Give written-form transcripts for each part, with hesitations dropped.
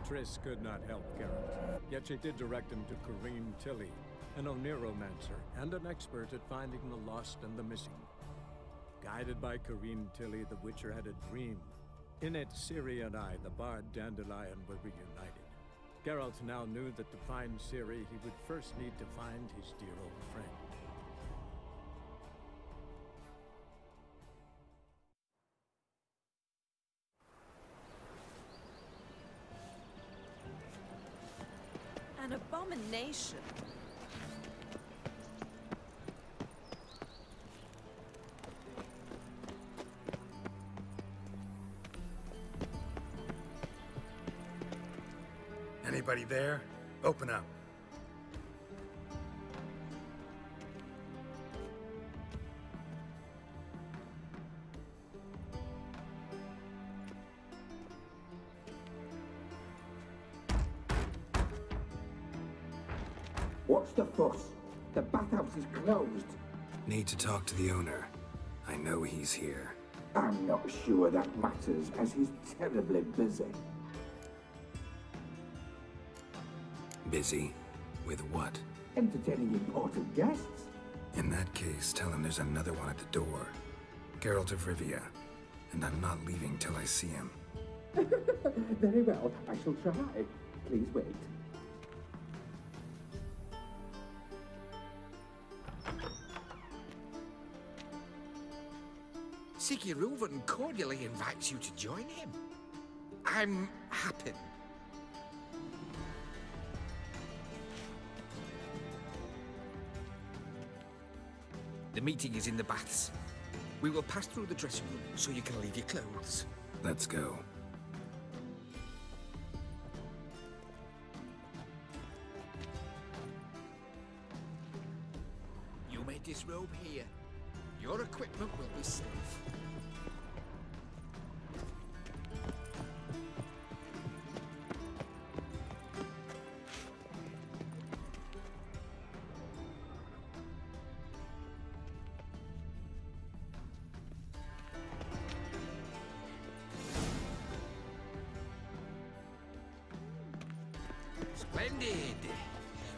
Triss could not help Geralt, yet she did direct him to Corrine Tilly, an Oniromancer and an expert at finding the lost and the missing. Guided by Corrine Tilly, the Witcher had a dream. In it, Ciri and I, the bard Dandelion, were reunited. Geralt now knew that to find Ciri, he would first need to find his dear old friend. An abomination. Anybody there? Open up. What's the fuss? The bathhouse is closed. Need to talk to the owner. I know he's here. I'm not sure that matters, as he's terribly busy. Busy? With what? Entertaining important guests. In that case, tell him there's another one at the door. Geralt of Rivia. And I'm not leaving till I see him. Very well, I shall try. Please wait. Reuven cordially invites you to join him. I'm happy. The meeting is in the baths. We will pass through the dressing room so you can leave your clothes. Let's go. You may disrobe here. Your equipment will be safe. Splendid!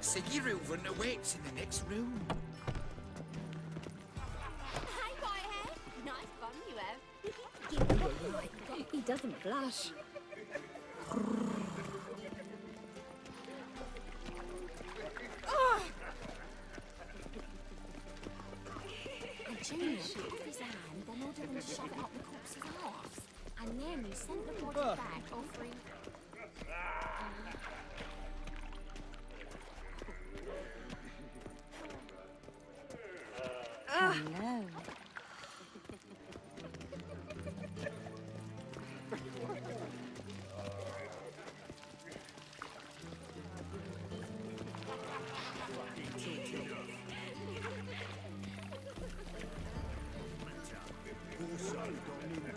CD Reuven awaits in the next room. Hi, Whitehead. Nice bum you have. He doesn't blush. And Junior took off his hand, then ordered him to shove it up the corpse's arse. And then he sent the body back, offering... Hello.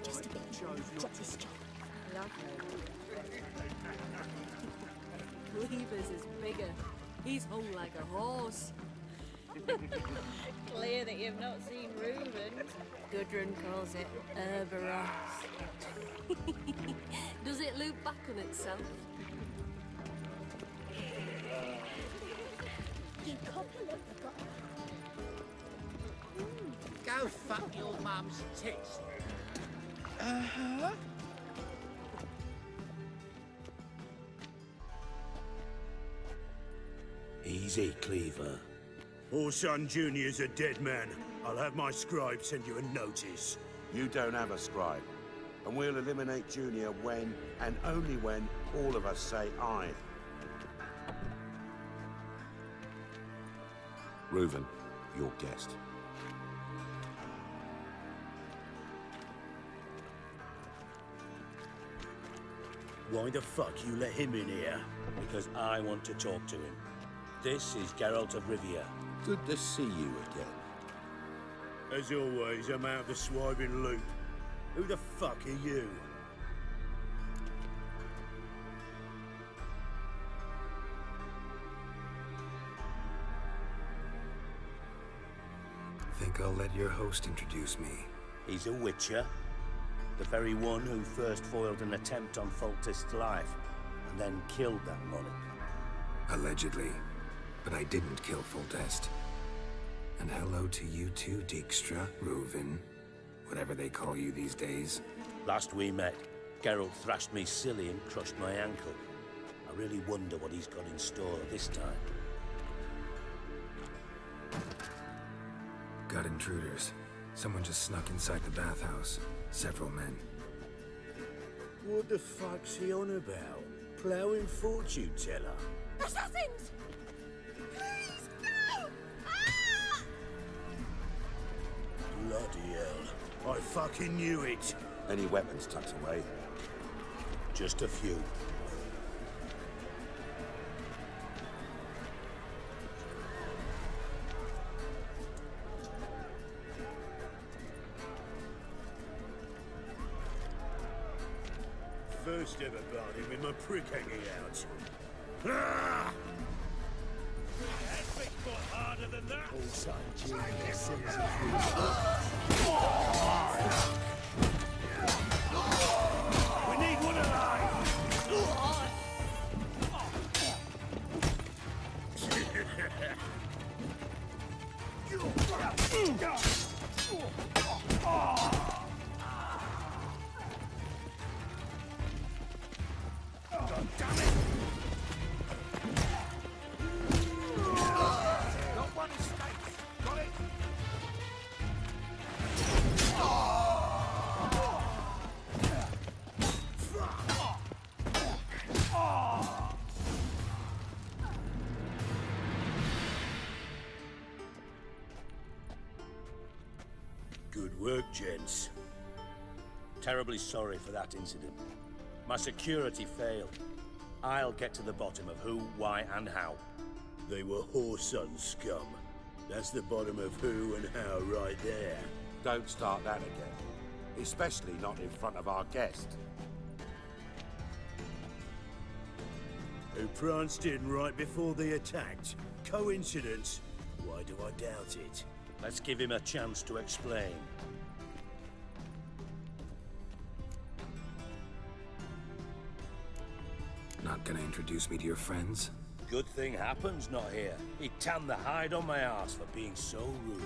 Just a bit. Just lovely. Cleaver's is bigger. He's hung like a horse. Clear that you've not seen Reuven. Gudrun calls it Herberos. Does it loop back on itself? You copper Go fuck your mum's tits. Easy, Cleaver. Orson Jr.'s a dead man. I'll have my scribe send you a notice. You don't have a scribe. And we'll eliminate Junior when, and only when, all of us say aye. Reuven, your guest. Why the fuck you let him in here? Because I want to talk to him. This is Geralt of Rivia. Good to see you again. As always, I'm out of the swiping loop. Who the fuck are you? Think I'll let your host introduce me. He's a Witcher. The very one who first foiled an attempt on Foltest's life. and then killed that monarch. Allegedly. But I didn't kill Foltest. And hello to you too, Dijkstra, Reuven, whatever they call you these days. Last we met, Geralt thrashed me silly and crushed my ankle. I really wonder what he's got in store this time. Got intruders. Someone just snuck inside the bathhouse. Several men. What the fuck's he on about? Ploughing fortune teller? Assassins! Please, no! Ah! Bloody hell. I fucking knew it. Any weapons tucked away? Just a few. First ever bargain with my prick hanging out. Ah! Harder than that. We need one alive. God damn it! Not one escapes. Got it? Good work, gents. Terribly sorry for that incident. My security failed. I'll get to the bottom of who, why, and how. They were whoreson scum. That's the bottom of who and how right there. Don't start that again. Especially not in front of our guest. Who pranced in right before they attacked. Coincidence? Why do I doubt it? Let's give him a chance to explain. Not gonna introduce me to your friends? Good thing Happen's not here. He tanned the hide on my ass for being so rude.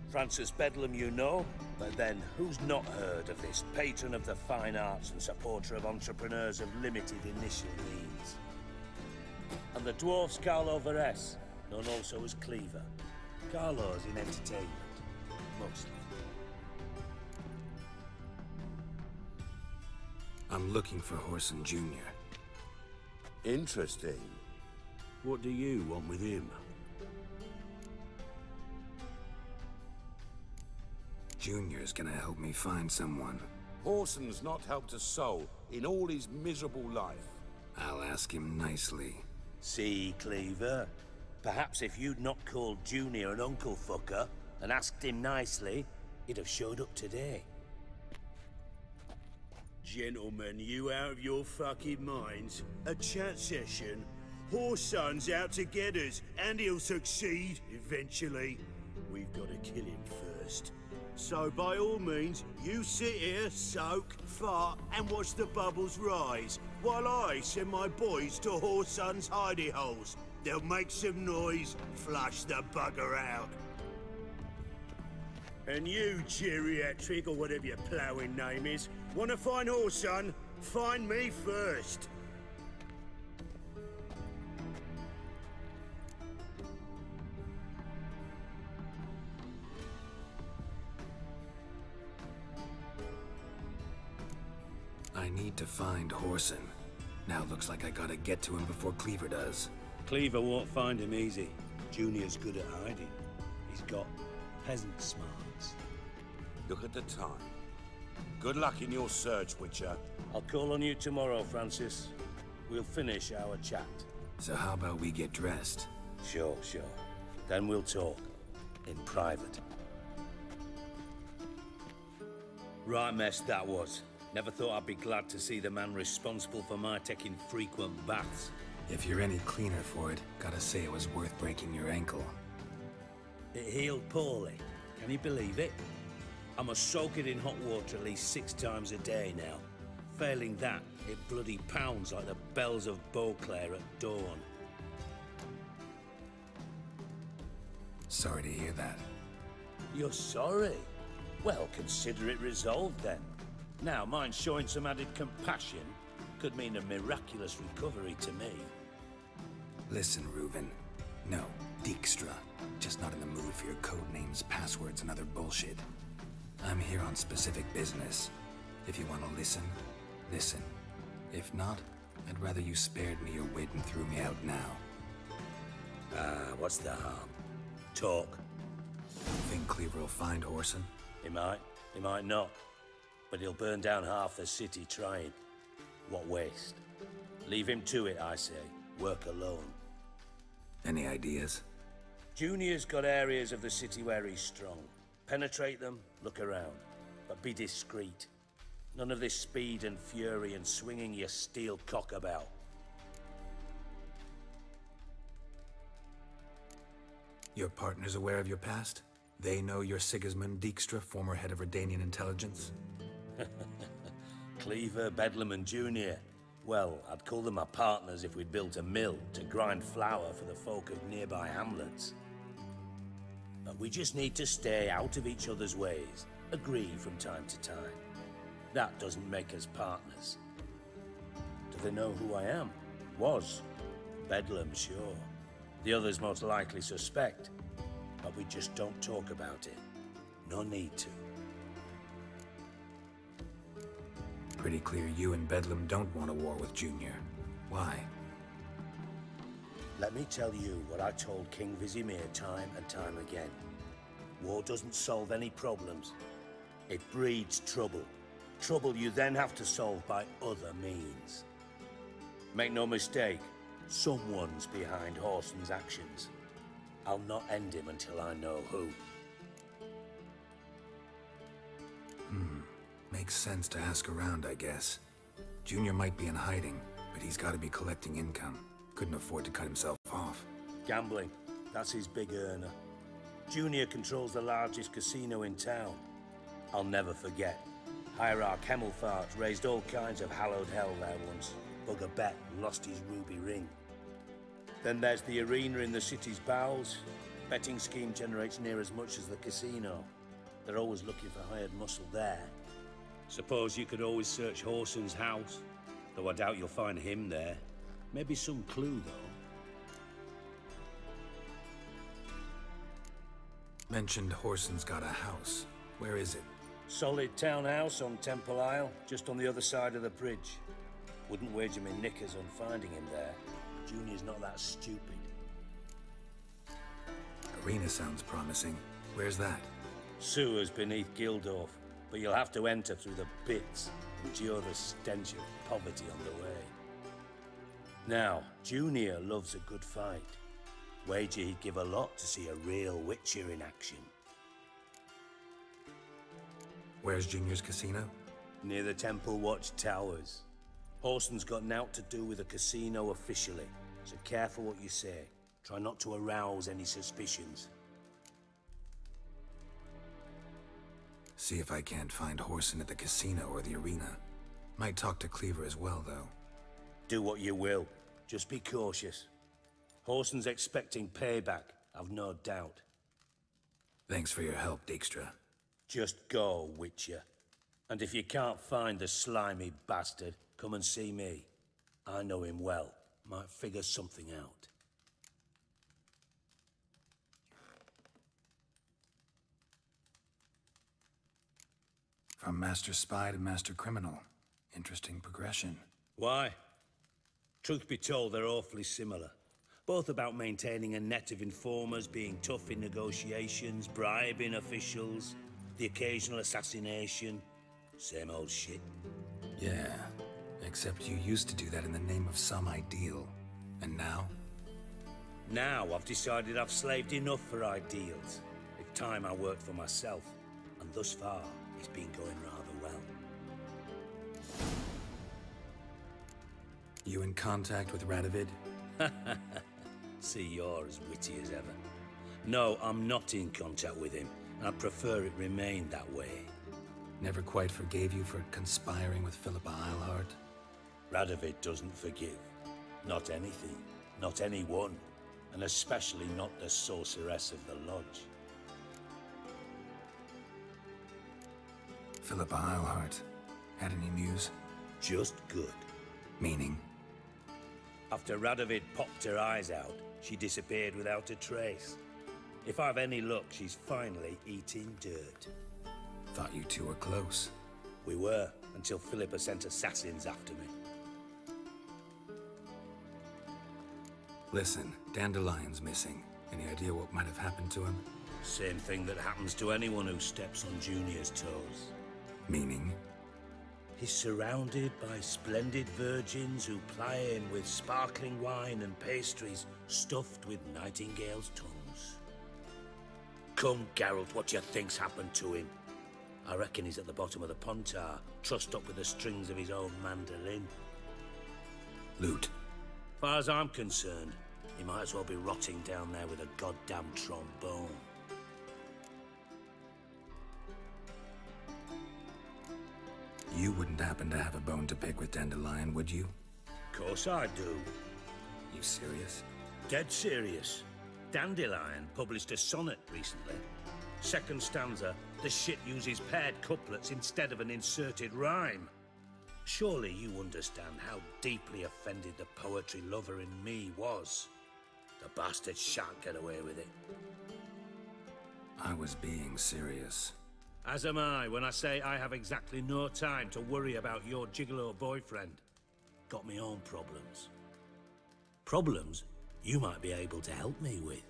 Francis Bedlam you know, but then who's not heard of this patron of the fine arts and supporter of entrepreneurs of limited initial needs? And the dwarf's Carlo Veres, known also as Cleaver. Carlo's in entertainment, mostly. I'm looking for Whoreson Jr. Interesting. What do you want with him? Junior's gonna help me find someone. Whoreson's not helped a soul in all his miserable life. I'll ask him nicely. See, Cleaver? Perhaps if you'd not called Junior an uncle fucker and asked him nicely, he'd have showed up today. Gentlemen, you out of your fucking minds? A chat session? Whoreson's out to get us, and he'll succeed, eventually. We've got to kill him first. So by all means, you sit here, soak, fart, and watch the bubbles rise, while I send my boys to Whoreson's hidey holes. They'll make some noise, flush the bugger out. And you, geriatric, or whatever your ploughing name is, want to find Whoreson? Find me first. I need to find Whoreson. Now looks like I gotta get to him before Cleaver does. Cleaver won't find him easy. Junior's good at hiding. He's got peasant smarts. Look at the time. Good luck in your search, Witcher. I'll call on you tomorrow, Francis. We'll finish our chat. So how about we get dressed? Sure. Then we'll talk. In private. Right mess that was. Never thought I'd be glad to see the man responsible for my taking frequent baths. If you're any cleaner for it, gotta say it was worth breaking your ankle. It healed poorly. Can you believe it? I must soak it in hot water at least 6 times a day now. Failing that, it bloody pounds like the bells of Beauclair at dawn. Sorry to hear that. You're sorry? Well, consider it resolved then. Now, mind showing some added compassion could mean a miraculous recovery to me. Listen, Reuven. No, Dijkstra. Just not in the mood for your code names, passwords, and other bullshit. I'm here on specific business. If you want to listen, listen. If not, I'd rather you spared me your wit and threw me out now. What's the harm? Talk. Think Cleaver will find Whoreson? He might not. But he'll burn down half the city trying. What waste? Leave him to it, I say. Work alone. Any ideas? Junior's got areas of the city where he's strong. Penetrate them, look around. But be discreet. None of this speed and fury and swinging your steel cock about. Your partner's aware of your past? They know you're Sigismund Dijkstra, former head of Redanian intelligence? Cleaver, Bedlam and Junior. Well, I'd call them my partners if we'd built a mill to grind flour for the folk of nearby hamlets. But we just need to stay out of each other's ways, agree from time to time. That doesn't make us partners. Do they know who I am? Was. Bedlam, sure. The others most likely suspect. But we just don't talk about it. No need to. Pretty clear you and Bedlam don't want a war with Junior. Why? Let me tell you what I told King Vizimir time and time again. War doesn't solve any problems. It breeds trouble. Trouble you then have to solve by other means. Make no mistake, someone's behind Whoreson's actions. I'll not end him until I know who. Makes sense to ask around, I guess. Junior might be in hiding, but he's got to be collecting income. Couldn't afford to cut himself off. Gambling, that's his big earner. Junior controls the largest casino in town. I'll never forget. Hierarch Hemmelfart raised all kinds of hallowed hell there once. Bug a bet and lost his ruby ring. Then there's the arena in the city's bowels. Betting scheme generates near as much as the casino. They're always looking for hired muscle there. Suppose you could always search Whoreson's house, though I doubt you'll find him there. Maybe some clue, though. Mentioned Whoreson's got a house. Where is it? Solid townhouse on Temple Isle, just on the other side of the bridge. Wouldn't wager me knickers on finding him there. Junior's not that stupid. Arena sounds promising. Where's that? Sewers beneath Gildorf, but you'll have to enter through the pits, endure the stench of poverty on the way. Now, Junior loves a good fight. Wager he'd give a lot to see a real Witcher in action. Where's Junior's casino? Near the Temple Watch Towers. Whoreson's got naught to do with the casino officially, so careful what you say. Try not to arouse any suspicions. See if I can't find Whoreson at the casino or the arena. Might talk to Cleaver as well, though. Do what you will. Just be cautious. Whoreson's expecting payback, I've no doubt. Thanks for your help, Dijkstra. Just go, Witcher. And if you can't find the slimy bastard, come and see me. I know him well. Might figure something out. From Master Spy to Master Criminal. Interesting progression. Why? Truth be told, they're awfully similar. Both about maintaining a net of informers, being tough in negotiations, bribing officials, the occasional assassination. Same old shit. Yeah, except you used to do that in the name of some ideal. And now? Now I've decided I've slaved enough for ideals. It's time I worked for myself. And thus far, it's been going rather well. You in contact with Radovid? See, you're as witty as ever. No, I'm not in contact with him. I'd prefer it remained that way. Never quite forgave you for conspiring with Philippa Eilhart? Radovid doesn't forgive. Not anything. Not anyone. And especially not the sorceress of the Lodge. Philippa Eilhart. Had any news? Just good. Meaning? After Radovid popped her eyes out, she disappeared without a trace. If I've any luck, she's finally eating dirt. Thought you two were close. We were, until Philippa sent assassins after me. Listen, Dandelion's missing. Any idea what might have happened to him? Same thing that happens to anyone who steps on Junior's toes. Meaning? He's surrounded by splendid virgins who ply him with sparkling wine and pastries stuffed with nightingales' tongues. Come, Geralt, what do you think's happened to him? I reckon he's at the bottom of the Pontar, trussed up with the strings of his own mandolin. Loot. Far as I'm concerned, he might as well be rotting down there with a goddamn trombone. You wouldn't happen to have a bone to pick with Dandelion, would you? Course I do. You serious? Dead serious. Dandelion published a sonnet recently. Second stanza, the shit uses paired couplets instead of an inserted rhyme. Surely you understand how deeply offended the poetry lover in me was. The bastard shan't get away with it. I was being serious. As am I when I say I have exactly no time to worry about your gigolo boyfriend. Got me own problems. Problems you might be able to help me with.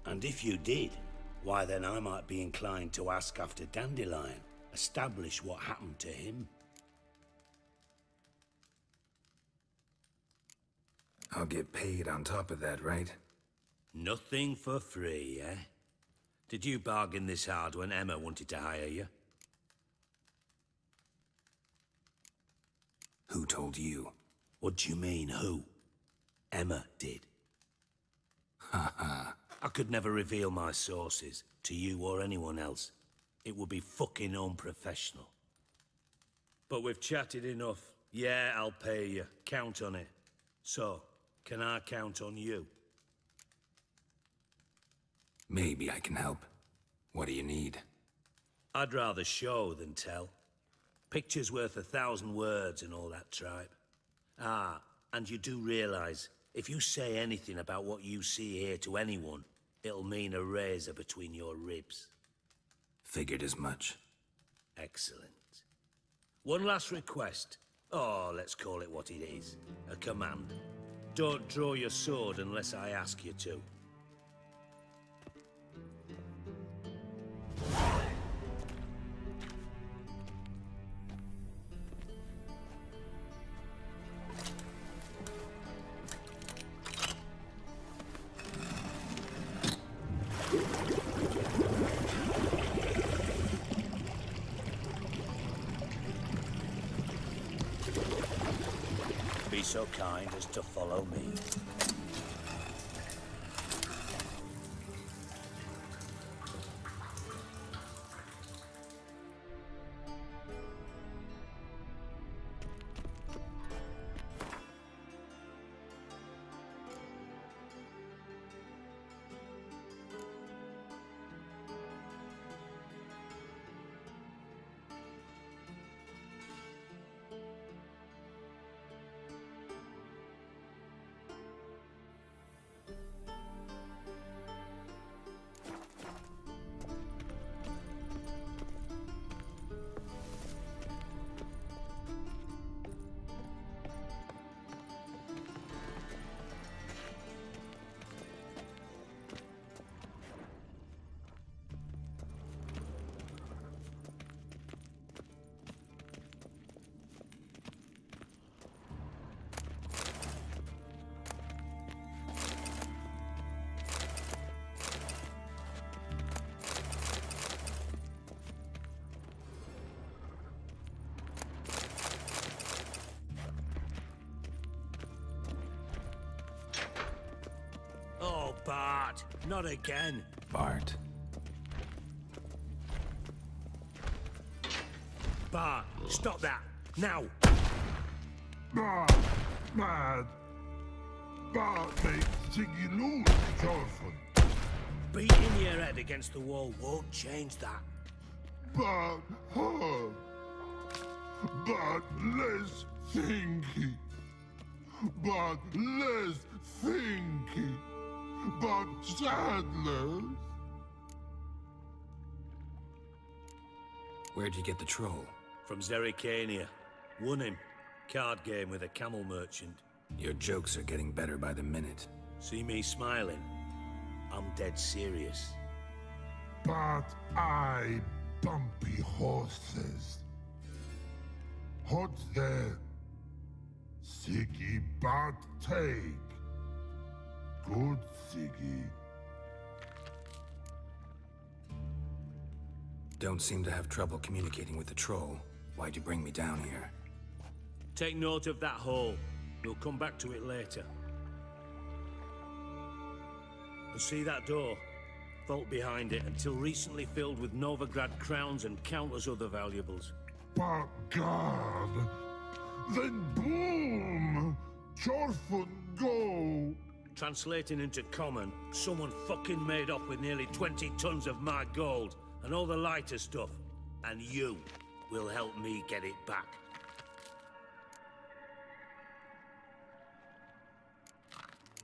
And if you did, why then I might be inclined to ask after Dandelion, establish what happened to him. I'll get paid on top of that, right? Nothing for free, eh? Did you bargain this hard when Emma wanted to hire you? Who told you? What do you mean, who? Emma did. Haha. I could never reveal my sources, to you or anyone else. It would be fucking unprofessional. But we've chatted enough. Yeah, I'll pay you. Count on it. So, can I count on you? Maybe I can help. What do you need? I'd rather show than tell. Picture's worth 1,000 words and all that tripe. Ah, and you do realize, if you say anything about what you see here to anyone, it'll mean a razor between your ribs. Figured as much. Excellent. One last request. Oh, let's call it what it is. A command. Don't draw your sword unless I ask you to. Be so kind as to follow me. Oh, Bart, not again. Bart. Stop that! Now! Bad! Bad! Bad makes Ziggy lose, Thorfinn. Beating your head against the wall won't change that. Bad hard. Bad less thinky. Bad less thinky. Bad sadness. Where'd you get the troll? From Zerrikania. Won him. Card game with a camel merchant. Your jokes are getting better by the minute. See me smiling? I'm dead serious. But I bumpy horses. Hot there. Siggy but take. Good Siggy. Don't seem to have trouble communicating with the troll. Why'd you bring me down here? Take note of that hole. We'll come back to it later. And see that door? Vault behind it, until recently filled with Novigrad crowns and countless other valuables. But God! Then boom! Thorfinn go! Translating into common, someone fucking made off with nearly 20 tons of my gold, and all the lighter stuff. And you will help me get it back.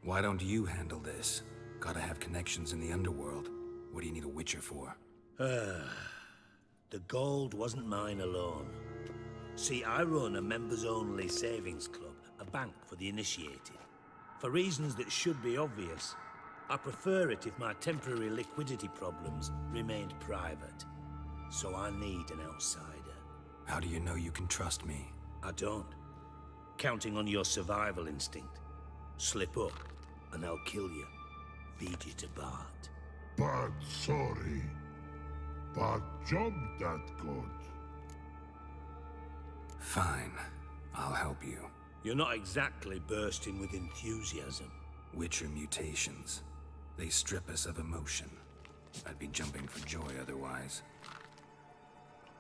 Why don't you handle this? Gotta have connections in the underworld. What do you need a Witcher for? The gold wasn't mine alone. See, I run a members-only savings club, a bank for the initiated. For reasons that should be obvious, I prefer it if my temporary liquidity problems remained private. So I need an outsider. How do you know you can trust me? I don't. Counting on your survival instinct. Slip up, and I'll kill you. Feed you to Bart. But sorry. But job that good. Fine. I'll help you. You're not exactly bursting with enthusiasm. Witcher mutations. They strip us of emotion. I'd be jumping for joy otherwise.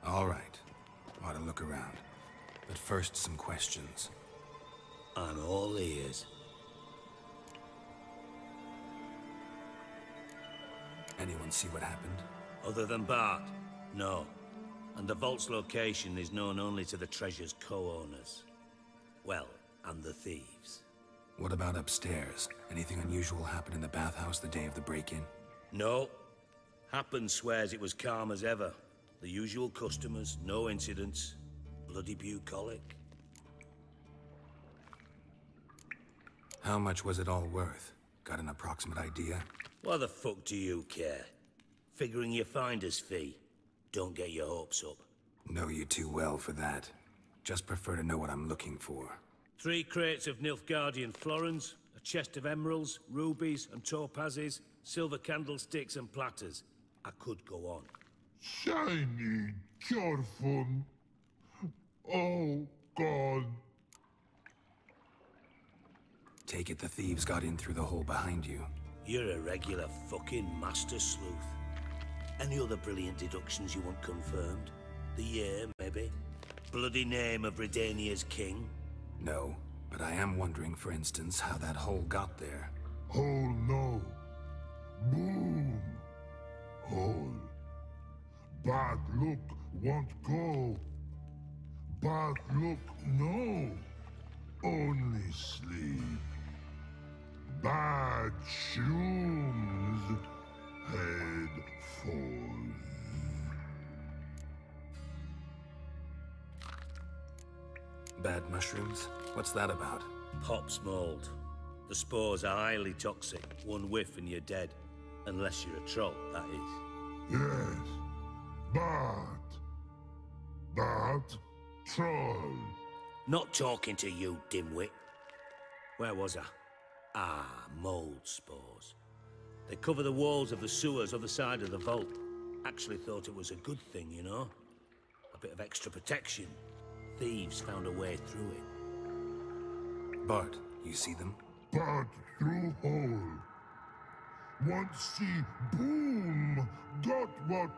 All right. Ought to look around. But first, some questions. I'm all ears. Anyone see what happened? Other than Bart? No. And the vault's location is known only to the treasure's co-owners. Well, and the thieves. What about upstairs? Anything unusual happen in the bathhouse the day of the break-in? No. Happen swears it was calm as ever. The usual customers, no incidents. Bloody bucolic. How much was it all worth? Got an approximate idea? Why the fuck do you care? Figuring your finder's fee. Don't get your hopes up. Know you too well for that. Just prefer to know what I'm looking for. 3 crates of Nilfgaardian florins, a chest of emeralds, rubies and topazes, silver candlesticks and platters. I could go on. Shiny Thorfinn. Oh, God. Take it the thieves got in through the hole behind you. You're a regular fucking master sleuth. Any other brilliant deductions you want confirmed? The year, maybe? Bloody name of Redania's king? No, but I am wondering, for instance, how that hole got there. Hole no. Boom. Hole. Bad look won't go. Bad look no. Only sleep. Bad shrooms. Head falls. Bad mushrooms? What's that about? Pop's mold. The spores are highly toxic. One whiff and you're dead. Unless you're a troll, that is. Yes. Bad troll. Not talking to you, dimwit. Where was I? Ah, mold spores. They cover the walls of the sewers other side of the vault. Actually thought it was a good thing, you know? A bit of extra protection. Thieves found a way through it. Bart, you see them? Bad through hole. Want see boom. Got what?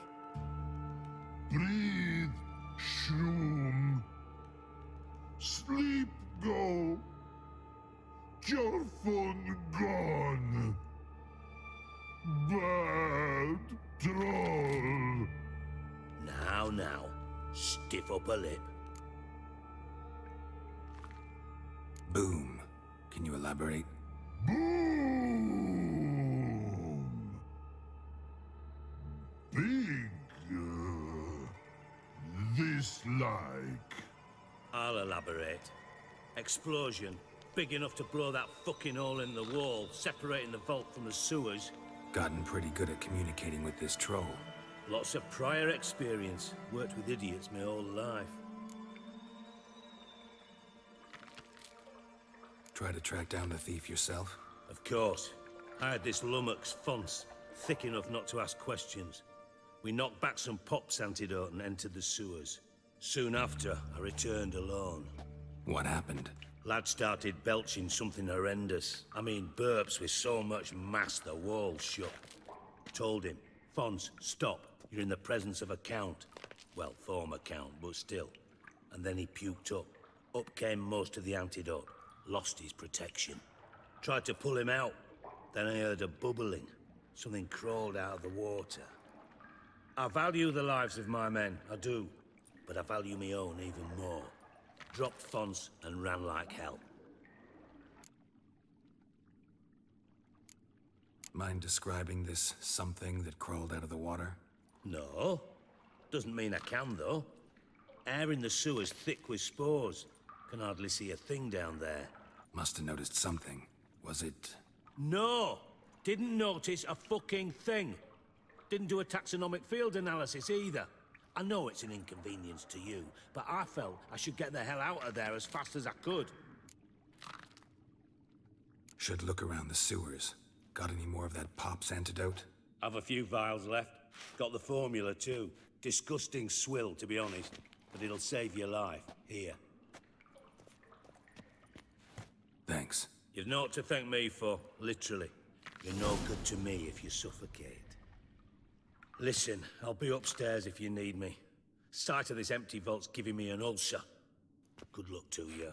Breathe. Shroom. Sleep go. Your fun gone. Bad troll. Now, stiff upper lip. Boom. Can you elaborate? Boom. Big. This like. I'll elaborate. Explosion. Big enough to blow that fucking hole in the wall, separating the vault from the sewers. Gotten pretty good at communicating with this troll. Lots of prior experience. Worked with idiots my whole life. Try to track down the thief yourself? Of course. I had this lummox Fons, thick enough not to ask questions. We knocked back some Pop's antidote and entered the sewers. Soon after, I returned alone. What happened? Lad started belching something horrendous. I mean, burps with so much mass the walls shook. Told him, Fons, stop. You're in the presence of a count. Well, former count, but still. And then he puked up. Up came most of the antidote. Lost his protection. Tried to pull him out. Then I heard a bubbling. Something crawled out of the water. I value the lives of my men, I do. But I value my own even more. Dropped Fons and ran like hell. Mind describing this something that crawled out of the water? No. Doesn't mean I can, though. Air in the sewer's thick with spores. Can hardly see a thing down there. Must have noticed something. Was it... No! Didn't notice a fucking thing. Didn't do a taxonomic field analysis either. I know it's an inconvenience to you, but I felt I should get the hell out of there as fast as I could. Should look around the sewers. Got any more of that Pop's antidote? I've a few vials left. Got the formula too. Disgusting swill, to be honest. But it'll save your life. Here. Thanks. You've naught to thank me for, literally. You're no good to me if you suffocate. Listen, I'll be upstairs if you need me. Sight of this empty vault's giving me an ulcer. Good luck to you.